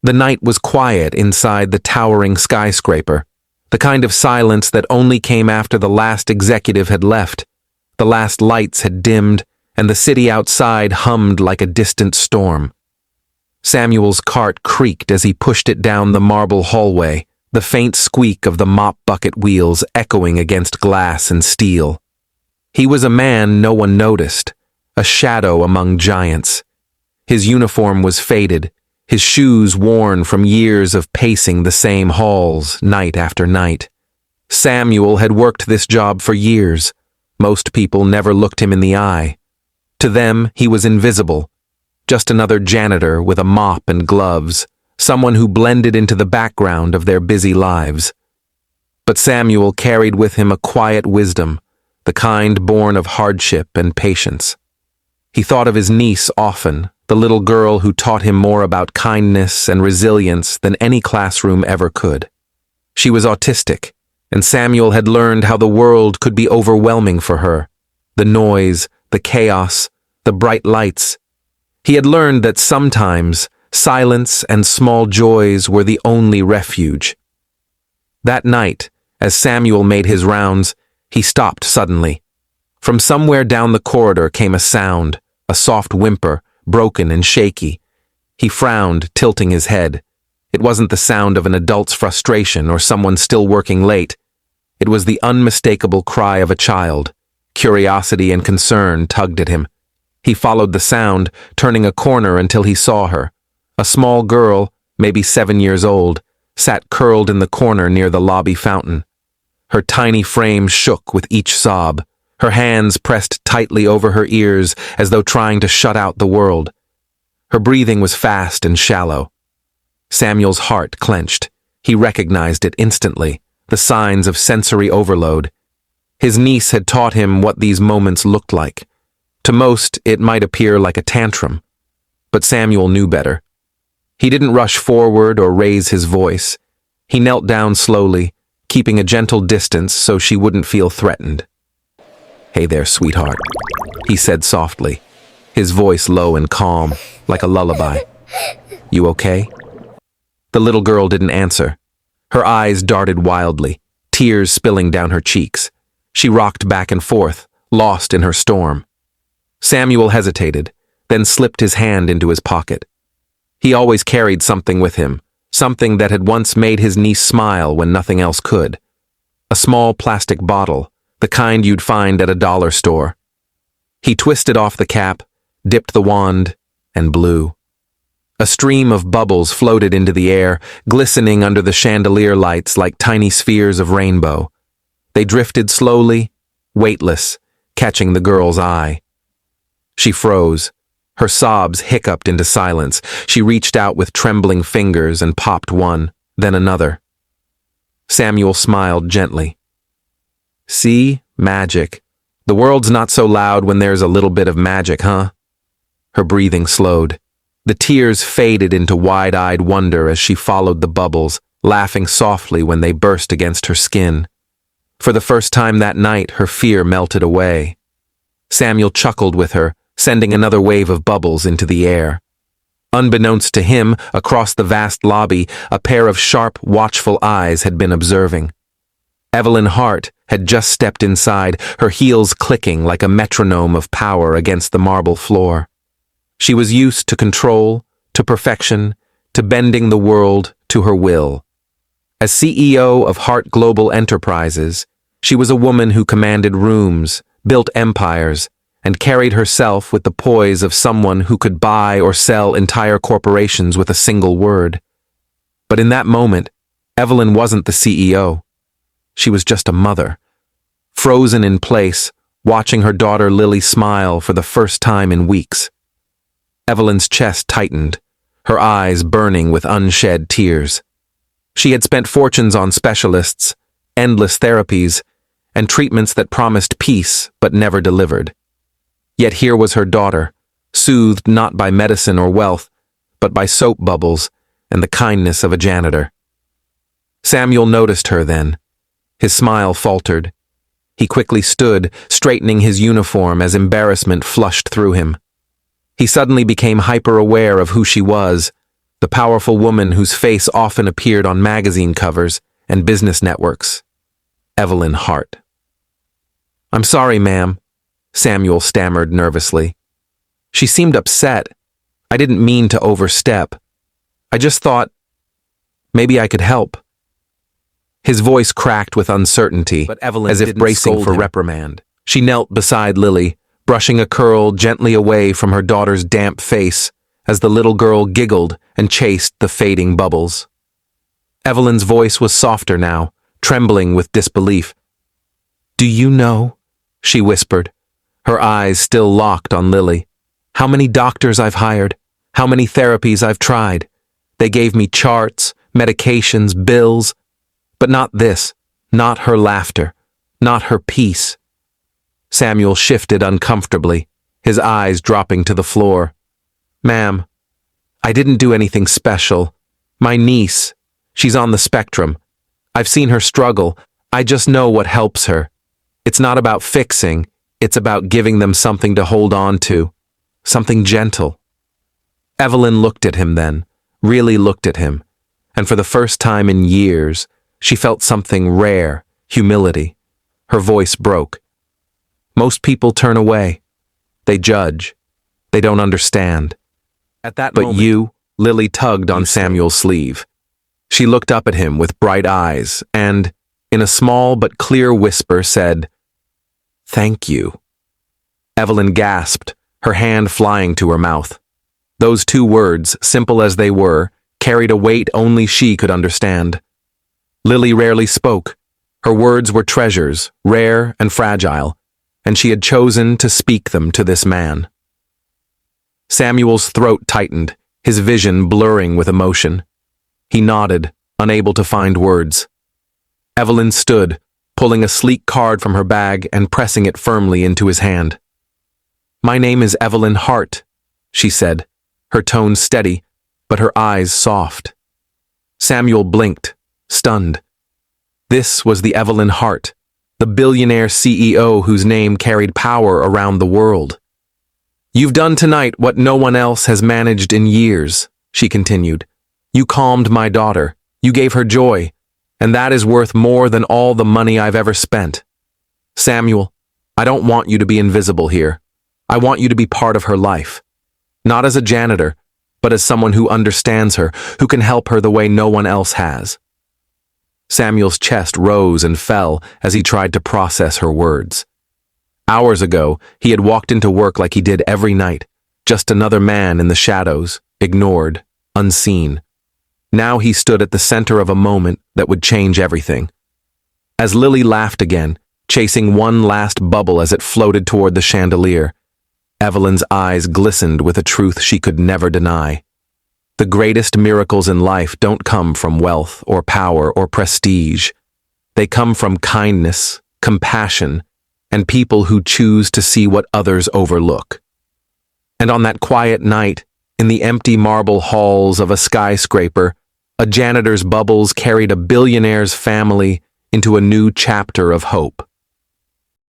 The night was quiet inside the towering skyscraper, the kind of silence that only came after the last executive had left. The last lights had dimmed, and the city outside hummed like a distant storm. Samuel's cart creaked as he pushed it down the marble hallway, the faint squeak of the mop bucket wheels echoing against glass and steel. He was a man no one noticed, a shadow among giants. His uniform was faded, his shoes worn from years of pacing the same halls night after night. Samuel had worked this job for years. Most people never looked him in the eye. To them, he was invisible, just another janitor with a mop and gloves, someone who blended into the background of their busy lives. But Samuel carried with him a quiet wisdom, the kind born of hardship and patience. He thought of his niece often, the little girl who taught him more about kindness and resilience than any classroom ever could. She was autistic, and Samuel had learned how the world could be overwhelming for her. The noise, the chaos, the bright lights. He had learned that sometimes silence and small joys were the only refuge. That night, as Samuel made his rounds, he stopped suddenly. From somewhere down the corridor came a sound, a soft whimper, broken and shaky. He frowned, tilting his head. It wasn't the sound of an adult's frustration or someone still working late. It was the unmistakable cry of a child. Curiosity and concern tugged at him. He followed the sound, turning a corner until he saw her. A small girl, maybe 7 years old, sat curled in the corner near the lobby fountain. Her tiny frame shook with each sob, her hands pressed tightly over her ears as though trying to shut out the world. Her breathing was fast and shallow. Samuel's heart clenched. He recognized it instantly, the signs of sensory overload. His niece had taught him what these moments looked like. To most, it might appear like a tantrum. But Samuel knew better. He didn't rush forward or raise his voice. He knelt down slowly, keeping a gentle distance so she wouldn't feel threatened. "Hey there, sweetheart," he said softly, his voice low and calm, like a lullaby. "You okay?" The little girl didn't answer. Her eyes darted wildly, tears spilling down her cheeks. She rocked back and forth, lost in her storm. Samuel hesitated, then slipped his hand into his pocket. He always carried something with him, something that had once made his niece smile when nothing else could. A small plastic bottle, the kind you'd find at a dollar store. He twisted off the cap, dipped the wand, and blew. A stream of bubbles floated into the air, glistening under the chandelier lights like tiny spheres of rainbow. They drifted slowly, weightless, catching the girl's eye. She froze. Her sobs hiccuped into silence. She reached out with trembling fingers and popped one, then another. Samuel smiled gently. "See? Magic. The world's not so loud when there's a little bit of magic, huh?" Her breathing slowed. The tears faded into wide-eyed wonder as she followed the bubbles, laughing softly when they burst against her skin. For the first time that night, her fear melted away. Samuel chuckled with her, sending another wave of bubbles into the air. Unbeknownst to him, across the vast lobby, a pair of sharp, watchful eyes had been observing. Evelyn Hart had just stepped inside, her heels clicking like a metronome of power against the marble floor. She was used to control, to perfection, to bending the world to her will. As CEO of Hart Global Enterprises, she was a woman who commanded rooms, built empires, and carried herself with the poise of someone who could buy or sell entire corporations with a single word. But in that moment, Evelyn wasn't the CEO. She was just a mother, frozen in place, watching her daughter Lily smile for the first time in weeks. Evelyn's chest tightened, her eyes burning with unshed tears. She had spent fortunes on specialists, endless therapies, and treatments that promised peace but never delivered. Yet here was her daughter, soothed not by medicine or wealth, but by soap bubbles and the kindness of a janitor. Samuel noticed her then. His smile faltered. He quickly stood, straightening his uniform as embarrassment flushed through him. He suddenly became hyper-aware of who she was, the powerful woman whose face often appeared on magazine covers and business networks, Evelyn Hart. "I'm sorry, ma'am," Samuel stammered nervously. "She seemed upset. I didn't mean to overstep. I just thought maybe I could help." His voice cracked with uncertainty, but Evelyn as if bracing for reprimand. She knelt beside Lily, brushing a curl gently away from her daughter's damp face as the little girl giggled and chased the fading bubbles. Evelyn's voice was softer now, trembling with disbelief. "Do you know," she whispered, her eyes still locked on Lily, "how many doctors I've hired, how many therapies I've tried? They gave me charts, medications, bills, but not this, not her laughter, not her peace." Samuel shifted uncomfortably, his eyes dropping to the floor. "Ma'am, I didn't do anything special. My niece, she's on the spectrum. I've seen her struggle. I just know what helps her. It's not about fixing, it's about giving them something to hold on to, something gentle." Evelyn looked at him then, really looked at him, and for the first time in years, she felt something rare, humility. Her voice broke. "Most people turn away. They judge. They don't understand. At that moment, but you," Lily tugged on Samuel's sleeve. She looked up at him with bright eyes and, in a small but clear whisper, said, "Thank you." Evelyn gasped, her hand flying to her mouth. Those two words, simple as they were, carried a weight only she could understand. Lily rarely spoke. Her words were treasures, rare and fragile, and she had chosen to speak them to this man. Samuel's throat tightened, his vision blurring with emotion. He nodded, unable to find words. Evelyn stood, pulling a sleek card from her bag and pressing it firmly into his hand. "My name is Evelyn Hart," she said, her tone steady, but her eyes soft. Samuel blinked, stunned. This was the Evelyn Hart, the billionaire CEO whose name carried power around the world. "You've done tonight what no one else has managed in years," she continued. "You calmed my daughter. You gave her joy, and that is worth more than all the money I've ever spent. Samuel, I don't want you to be invisible here. I want you to be part of her life. Not as a janitor, but as someone who understands her, who can help her the way no one else has." Samuel's chest rose and fell as he tried to process her words. Hours ago, he had walked into work like he did every night, just another man in the shadows, ignored, unseen. Now he stood at the center of a moment that would change everything. As Lily laughed again, chasing one last bubble as it floated toward the chandelier, Evelyn's eyes glistened with a truth she could never deny. The greatest miracles in life don't come from wealth or power or prestige. They come from kindness, compassion, and people who choose to see what others overlook. And on that quiet night, in the empty marble halls of a skyscraper, a janitor's bubbles carried a billionaire's family into a new chapter of hope.